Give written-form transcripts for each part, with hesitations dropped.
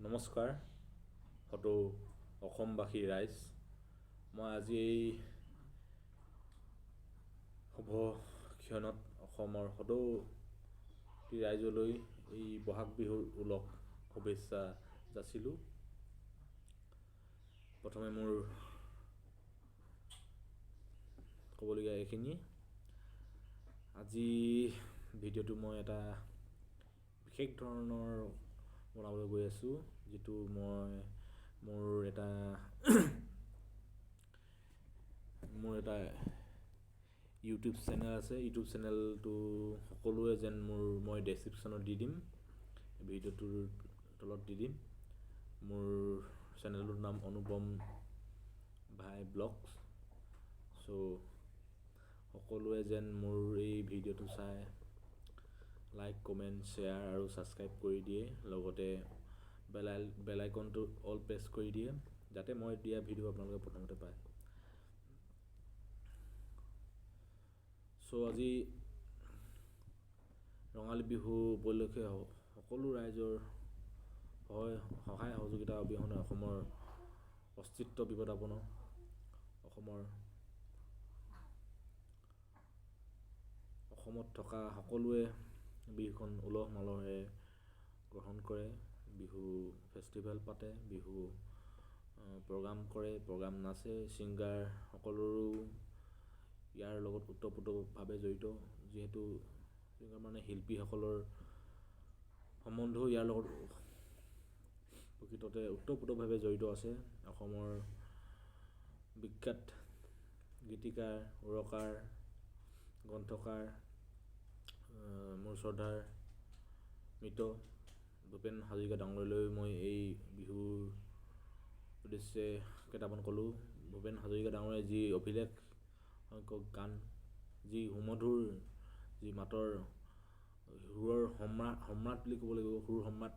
নমস্কাৰ হতো অসমবাসী ৰাইজ। মই আজি এই শুভ ক্ষণত অসমৰ সকলো ৰাইজলৈ এই বহাগ বিহুৰ উলগ শুভেচ্ছা যাচিলো। প্ৰথমে মোৰ ক'বলগীয়া এইখিনি। আজি ভিডিঅ'টো মই এটা বিশেষ ধৰণৰ বনাবলৈ গৈ আছোঁ, যিটো মই মোৰ এটা ইউটিউব চেনেল আছে। ইউটিউব চেনেলটো সকলোৱে যেন মই ডেছক্ৰিপশ্যনত দি দিম, ভিডিঅ'টোৰ তলত দি দিম। মোৰ চেনেলটোৰ নাম অনুপম ভাই ব্লগছ। চ' সকলোৱে যেন মোৰ এই ভিডিঅ'টো চাই লাইক, কমেণ্ট, শ্বেয়াৰ আৰু ছাবস্ক্ৰাইব কৰি দিয়ে, লগতে বেল আইকনটো অল প্ৰেছ কৰি দিয়ে, যাতে মই দিয়া ভিডিঅ' আপোনালোকে প্ৰথমতে পায়। চ' আজি ৰঙালী বিহু উপলক্ষে সকলো ৰাইজৰ সহায় সহযোগিতা অবিহনে অসমৰ অস্তিত্ব বিপদাপন্ন। অসমত থকা সকলোৱে বিহুখন উলহ মালহেৰে গ্ৰহণ কৰে। বিহু ফেষ্টিভেল পাতে, বিহু প্ৰগ্ৰাম কৰে, প্ৰগ্ৰাম নাচে, ছিংগাৰ সকলোৰো ইয়াৰ লগত ওতঃপ্ৰোতভাৱে জড়িত। যিহেতু ছিংগাৰ মানে শিল্পীসকলৰ সম্বন্ধও ইয়াৰ লগত প্ৰকৃততে ওতঃপ্ৰোতভাৱে জড়িত আছে। অসমৰ বিখ্যাত গীতিকাৰ, সুৰকাৰ, গ্ৰন্থকাৰ, মোৰ শ্ৰদ্ধাৰ মৃত ভূপেন হাজৰিকা ডাঙৰীয়ালৈ মই এই বিহুৰ উদ্দেশ্যে কেইটামান ক'লোঁ। ভূপেন হাজৰিকা ডাঙৰীয়াই যি অভিলেখ সংখ্যক গান, যি সুমধুৰ, যি মাতৰ সুৰৰ সম্ৰাট বুলি ক'ব লাগিব, সুৰ সম্ৰাট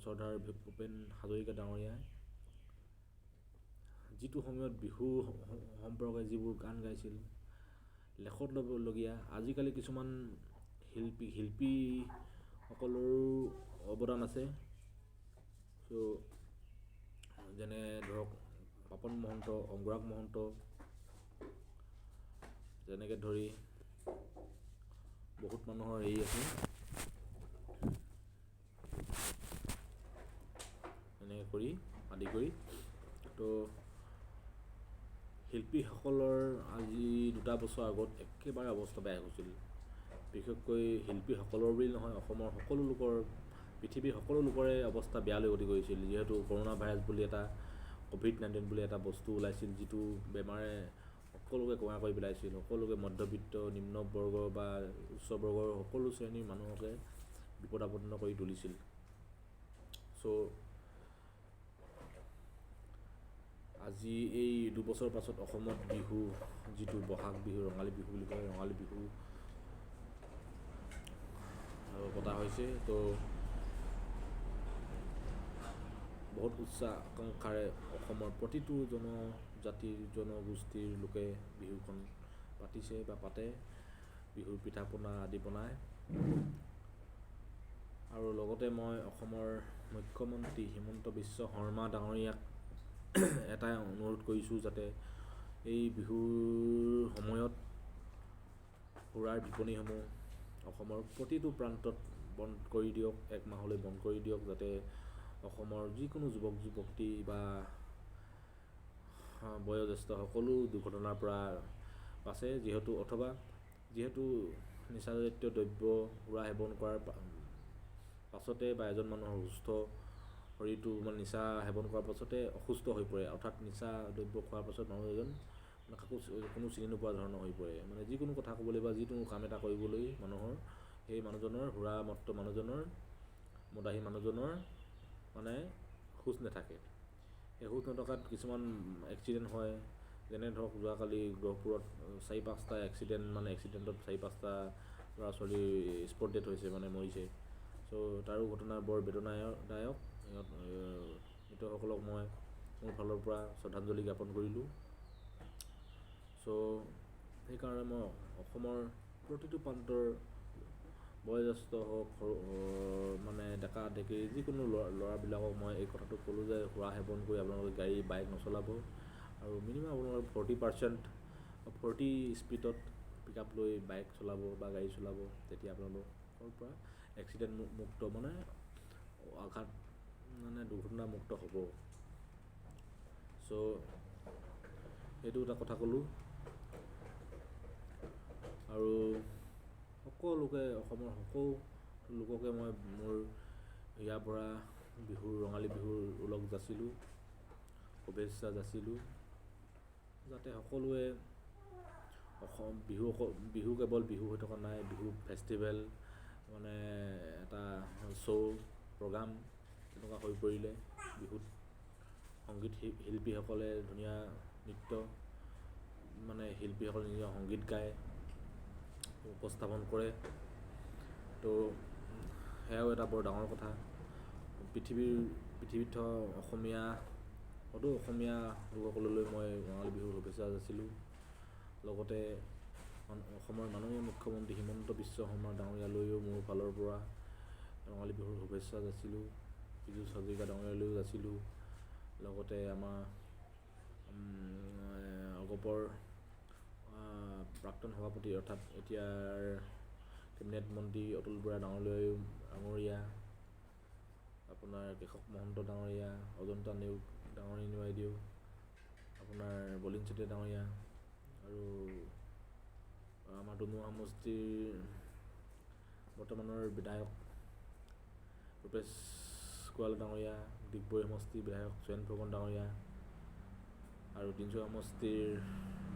শ্ৰদ্ধাৰ ভূপেন হাজৰিকা ডাঙৰীয়াই যিটো সময়ত বিহু সম্পৰ্কে যিবোৰ গান গাইছিল, লেখত ল'বলগীয়া। আজিকালি কিছুমান শিল্পীসকলৰো অৱদান আছে। চ' যেনে ধৰক পাপন মহন্ত, অংগৰাগ মহন্ত, যেনেকৈ ধৰি বহুত মানুহৰ আছে এনেকৈ কৰি আদি কৰি। তো শিল্পীসকলৰ আজি 2 বছৰ আগত একেবাৰে অৱস্থা বেয়া হৈছিল। বিশেষকৈ শিল্পীসকলৰ বুলি নহয়, অসমৰ সকলো লোকৰ, পৃথিৱীৰ সকলো লোকৰে অৱস্থা বেয়ালৈ গতি কৰিছিল। যিহেতু কৰোণা ভাইৰাছ বুলি এটা COVID-19 বুলি এটা বস্তু ওলাইছিল, যিটো বেমাৰে সকলোকে কোঙা কৰি পেলাইছিল। সকলোকে মধ্যবিত্ত, নিম্ন বৰ্গ বা উচ্চ বৰ্গৰ সকলো শ্ৰেণীৰ মানুহকে বিপদাপন্ন কৰি তুলিছিল। চ' আজি এই 2 বছৰ পাছত অসমত বিহু, যিটো বহাগ বিহু, ৰঙালী বিহু বুলি কয়, ৰঙালী বিহু পতা হৈছে। তো বহুত উচ্চ আকাংক্ষাৰে অসমৰ প্ৰতিটো জনজাতিৰ, জনগোষ্ঠীৰ লোকে বিহুখন পাতিছে বা পাতে। বিহুৰ পিঠা পনা আদি বনায়। আৰু লগতে মই অসমৰ মুখ্যমন্ত্ৰী হিমন্ত বিশ্ব শৰ্মা ডাঙৰীয়াক এটাই অনুৰোধ কৰিছোঁ, যাতে এই বিহুৰ সময়ত সুৰাৰ বিপণীসমূহ অসমৰ প্ৰতিটো প্ৰান্তত বন্ধ কৰি দিয়ক, 1 মাহলৈ বন্ধ কৰি দিয়ক, যাতে অসমৰ যিকোনো যুৱক যুৱতী বা বয়োজ্যেষ্ঠ সকলো দুৰ্ঘটনাৰ পৰা বাচে। যিহেতু নিচাজাতীয় দ্ৰব্য সুৰা সেৱন কৰাৰ পাছতে বা এজন মানুহৰ সুস্থ শৰীৰটো মানে নিচা সেৱন কৰাৰ পাছতে অসুস্থ হৈ পৰে। অৰ্থাৎ নিচা দ্ৰব্য খোৱাৰ পাছত মানুহ এজন কোনো চিনি নোপোৱা ধৰণৰ হৈ পৰে। মানে যিকোনো কথা ক'বলৈ বা যিকোনো কাম এটা কৰিবলৈ সেই মানুহজনৰ সুৰামত্ত মানুহজনৰ, মদাহী মানুহজনৰ মানে খোজ নাথাকে। সেই খোজ নথকাত কিছুমান এক্সিডেণ্ট হয়। যেনে ধৰক যোৱাকালি গহপুৰত 4-5টা এক্সিডেণ্টত 4-5টা ল'ৰা ছোৱালীৰ স্পট ডেথ হৈছে, মানে মৰিছে। চ' তাৰো ঘটনা বৰ বেদনাদায়ক। মৃতসকলক মই মোৰ ফালৰ পৰা শ্ৰদ্ধাঞ্জলি জ্ঞাপন কৰিলোঁ। চ' সেইকাৰণে মই অসমৰ প্ৰতিটো প্ৰান্তৰ বয়োজ্যেষ্ঠ হওক মানে ডেকা ডেকি যিকোনো ল'ৰাবিলাকক মই এই কথাটো ক'লোঁ যে সুৰা সেৱন কৰি আপোনালোকে গাড়ী বাইক নচলাব আৰু মিনিমাম আপোনালোকে 40 স্পীডত পিক আপ লৈ বাইক চলাব বা গাড়ী চলাব, তেতিয়া আপোনালোকৰ পৰা এক্সিডেণ্ট মুক্ত মানে আঘাত মানে দুৰ্ঘটনামুক্ত হ'ব। চ' সেইটো এটা কথা ক'লোঁ। আৰু সকলোকে অসমৰ সকলো লোককে মই মোৰ ইয়াৰ পৰা ৰঙালী বিহুৰ ulog jasilu শুভেচ্ছা যাচিলোঁ, যাতে সকলোৱে বিহু কেৱল বিহু হৈ থকা নাই, বিহু ফেষ্টিভেল মানে এটা শ্ব' প্ৰগ্ৰাম তেনেকুৱা হৈ পৰিলে। বিহুত সংগীত শিল্পীসকলে ধুনীয়া নৃত্য মানে শিল্পীসকলে নিজৰ সংগীত গায়, উপস্থাপন কৰে। তো সেয়াও এটা বৰ ডাঙৰ কথা। পৃথিৱীত অসমীয়া লোকসকললৈ মই ৰঙালী বিহুৰ শুভেচ্ছা যাচিলোঁ। লগতে অসমৰ মাননীয় মুখ্যমন্ত্ৰী হিমন্ত বিশ্ব শৰ্মা ডাঙৰীয়ালৈও মোৰ ফালৰ পৰা ৰঙালী বিহুৰ শুভেচ্ছা যাচিলোঁ। পীযুষ হাজৰিকা ডাঙৰীয়ালৈও যাচিলোঁ। লগতে আমাৰ অগপৰ প্ৰাক্তন সভাপতি অৰ্থাৎ এতিয়াৰ কেবিনেট মন্ত্ৰী অতুল বৰা ডাঙৰীয়া, আপোনাৰ কেশৱ মহন্ত ডাঙৰীয়া, অজন্তা নেওগ ডাঙৰীয়া, আপোনাৰ বলিন চেতিয়া ডাঙৰীয়া, আৰু আমাৰ ডুমুৱা সমষ্টিৰ বৰ্তমানৰ বিধায়ক ৰূপেশ কোৱাল ডাঙৰীয়া, ডিগবৈ সমষ্টিৰ বিধায়ক চয়ন ফুকন ডাঙৰীয়া, আৰু তিনিচুকীয়া সমষ্টিৰ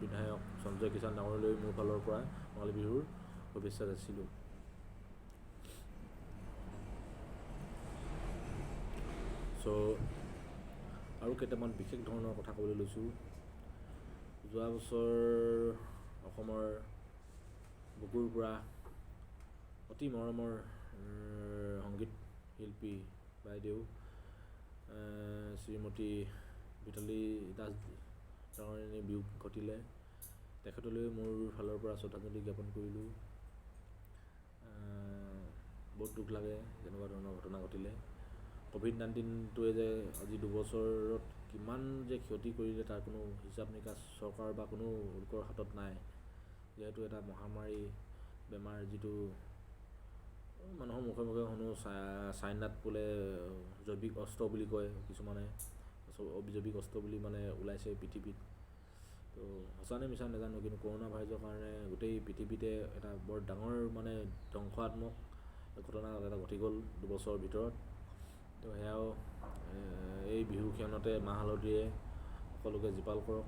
বিধায়ক সঞ্জয় কিষাণ ডাঙৰীয়ালৈ মোৰ ফালৰ পৰা ৰঙালী বিহুৰ শুভেচ্ছা যাচিলোঁ। চ' আৰু কেইটামান বিশেষ ধৰণৰ কথা ক'বলৈ লৈছোঁ। যোৱা বছৰ অসমৰ বুকুৰ পৰা অতি মৰমৰ সংগীত শিল্পী বাইদেউ শ্ৰীমতী ভিতালী দাস ডাঙৰীয়ানীৰ বিয়োগ ঘটিলে। তেখেতলৈ মোৰ ফালৰ পৰা শ্ৰদ্ধাঞ্জলি জ্ঞাপন কৰিলোঁ। বহুত দুখ লাগে তেনেকুৱা ধৰণৰ ঘটনা ঘটিলে। COVID-19টোৱে যে আজি দুবছৰত কিমান যে ক্ষতি কৰিলে তাৰ কোনো হিচাপ নিকাচ চৰকাৰ বা কোনো লোকৰ হাতত নাই। যিহেতু এটা মহামাৰী বেমাৰ, যিটো মানুহৰ মুখে মুখে শুনো চাইনাত বোলে জৈৱিক অস্ত্ৰ বুলি কয় কিছুমানে, অজৈৱিক অস্ত্ৰ বুলি মানে ওলাইছে পৃথিৱীত। তো সঁচানে মিছা নাজানো, কিন্তু কৰোণা ভাইৰাছৰ কাৰণে গোটেই পৃথিৱীতে এটা বৰ ডাঙৰ মানে ধ্বংসাত্মক ঘটনা এটা ঘটি গ'ল দুবছৰৰ ভিতৰত। তো সেয়াও এই বিহু ক্ষণতে মাহ হালধিৰে সকলোকে জীপাল কৰক।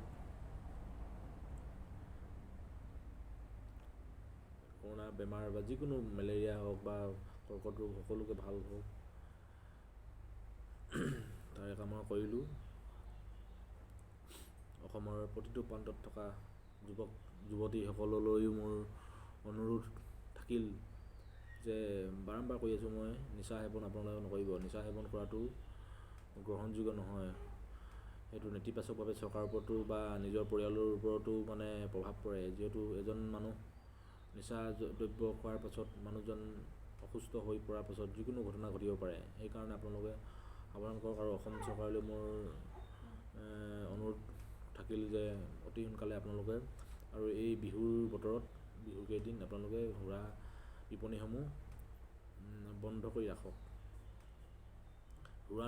কৰোণা বেমাৰ বা যিকোনো মেলেৰিয়া হওক বা কৰ্কট ৰোগ সকলোকে ভাল হওক, তাৰে কামনা কৰিলোঁ। অসমৰ প্ৰতিটো প্ৰান্তত থকা যুৱক যুৱতীসকললৈও মোৰ অনুৰোধ থাকিল যে বাৰম্বাৰ কৈ আছোঁ মই, নিচা সেৱন আপোনালোকে নকৰিব। নিচা সেৱন কৰাটো গ্ৰহণযোগ্য নহয়। সেইটো নেতিবাচকভাৱে চৰকাৰৰ ওপৰতো বা নিজৰ পৰিয়ালৰ ওপৰতো মানে প্ৰভাৱ পৰে। যিহেতু এজন মানুহ নিচা দ্ৰব্য খোৱাৰ পাছত মানুহজন অসুস্থ হৈ পৰাৰ পাছত যিকোনো ঘটনা ঘটিব পাৰে। সেইকাৰণে আপোনালোকে সাৱধান কৰক। আৰু অসম চৰকাৰলৈ মোৰ অনুৰোধ থাকিল যে অতি সোনকালে আপোনালোকে আৰু এই বিহুৰ বতৰত বিহুৰ কেইদিন আপোনালোকে সুৰা বিপণীসমূহ বন্ধ কৰি ৰাখক। সুৰা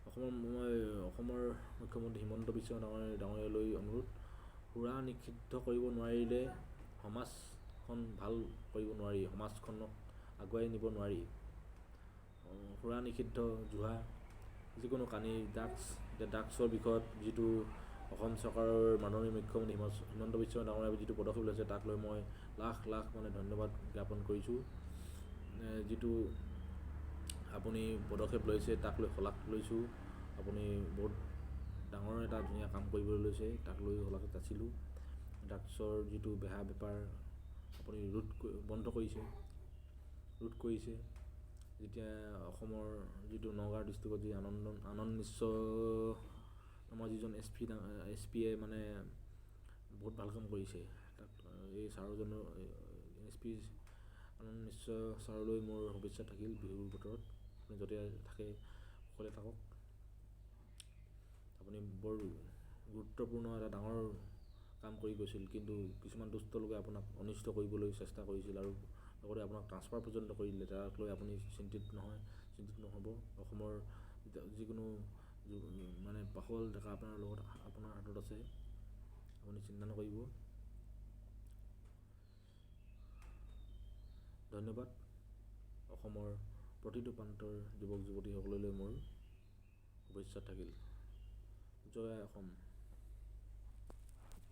অসমৰ মুখ্যমন্ত্ৰী হিমন্ত বিশ্ব ডাঙৰীয়ালৈ অনুৰোধ, সুৰা নিষিদ্ধ কৰিব নোৱাৰিলে সমাজখন ভাল কৰিব নোৱাৰি, সমাজখনক আগুৱাই নিব নোৱাৰি। সুৰা নিষিদ্ধ, জুৱা, যিকোনো কানি ড্ৰাগছৰ বিষয়ত যিটো অসম চৰকাৰৰ মাননীয় মুখ্যমন্ত্ৰী হিমন্ত বিশ্ব ডাঙৰীয়াই যিটো পদক্ষেপ লৈছে, তাক লৈ মই লাখ মানে ধন্যবাদ জ্ঞাপন কৰিছোঁ। যিটো আপুনি পদক্ষেপ লৈছে তাক লৈ শলাগ লৈছোঁ। আপুনি বহুত ডাঙৰ এটা ধুনীয়া কাম কৰিবলৈ লৈছে, তাক লৈ শলাগ যাচিলোঁ। ড্ৰাগছৰ যিটো বেহা বেপাৰ আপুনি বন্ধ কৰিছে, ৰোধ কৰিছে। যেতিয়া অসমৰ যিটো নগাঁও ডিষ্ট্ৰিক্টত যি আনন্দ নিশ্চয় আমাৰ যিজন SP মানে বহুত ভাল কাম কৰিছে। তাক এই ছাৰজনৰ SP আনন্দ নিশ্চয়তালৈ মোৰ শুভেচ্ছা থাকিল বিহুৰ বতৰত। আপুনি য'তে থাকে সকলোৱে থাকক। আপুনি বৰ গুৰুত্বপূৰ্ণ এটা ডাঙৰ কাম কৰি গৈছিল, কিন্তু কিছুমান দুষ্ট লোকে আপোনাক অনিষ্ট কৰিবলৈ চেষ্টা কৰিছিল আৰু লগতে আপোনাক ট্ৰান্সফাৰ পৰ্যন্ত কৰিলে। তাক লৈ আপুনি চিন্তিত নহ'ব। অসমৰ যিকোনো মানে বাখল ডেকা আপোনাৰ হাতত আছে, আপুনি চিন্তা নকৰিব। ধন্যবাদ। অসমৰ প্ৰতিটো প্ৰান্তৰ যুৱক যুৱতীসকললৈ মোৰ শুভেচ্ছা থাকিল। জয় অসম।